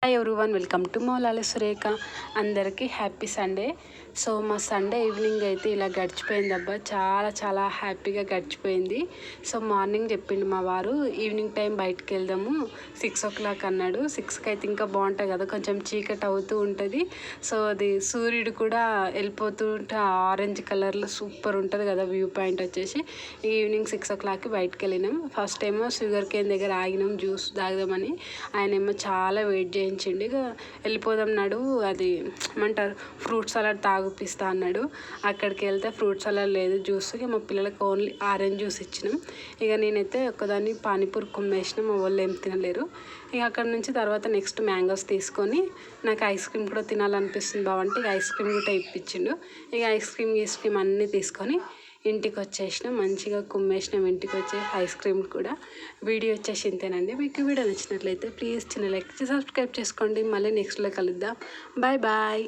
Hi everyone, welcome to Moulala Surekha. అందరికీ happy Sunday. So మా Sunday evening అయితే ఇలా గడిచిపోయింది అబ్బా, చాలా చాలా హ్యాపీగా గడిచిపోయింది. సో మార్నింగ్ చెప్పిండు మా వారు ఈవినింగ్ టైం బయటకు వెళ్దాము 6 o'clock అన్నాడు. 6కి అయితే ఇంకా బాగుంటుంది కదా, కొంచెం చీకటి అవుతూ ఉంటుంది. సో అది సూర్యుడు కూడా వెళ్ళిపోతూ ఉంటే ఆరెంజ్ కలర్లో సూపర్ ఉంటుంది కదా వ్యూ పాయింట్ వచ్చేసి. ఈవినింగ్ 6 o'clockకి బయటకు వెళ్ళినాం. ఫస్ట్ ఏమో షుగర్ కేన్ దగ్గర ఆగినాం జ్యూస్ తాగదామని. ఆయన ఏమో చాలా వెయిట్ చేయించండి, ఇక వెళ్ళిపోదాం నాడు, అది ఏమంటారు ఫ్రూట్ సలాడ్ తాగిపిస్తా అన్నాడు. అక్కడికి వెళ్తే ఫ్రూట్ సలాడ్ లేదు, జ్యూస్కి మా పిల్లలకు ఓన్లీ ఆరెంజ్ జ్యూస్ ఇచ్చినాం. ఇక నేనైతే ఒక్కదాన్ని పానీపూరి కుమ్మేసిన, మా వాళ్ళు ఏం తినలేరు. ఇక అక్కడ నుంచి తర్వాత నెక్స్ట్ మ్యాంగోస్ తీసుకొని నాకు ఐస్ క్రీమ్ కూడా తినాలనిపిస్తుంది బావంటే ఇక ఐస్ క్రీమ్ కూడా ఇప్పించిండు. ఇక ఐస్ క్రీమ్ అన్నీ తీసుకొని ఇంటికి వచ్చేసినాం, మంచిగా కుమ్మేసినాం. ఇంటికి వచ్చే ఐస్ క్రీమ్ కూడా. వీడియో వచ్చేసి ఇంతేనండి. మీకు వీడియో నచ్చినట్లయితే ప్లీజ్ చిన్న లైక్ సబ్స్క్రైబ్ చేసుకోండి. మళ్ళీ నెక్స్ట్లో కలుద్దాం. Bye bye.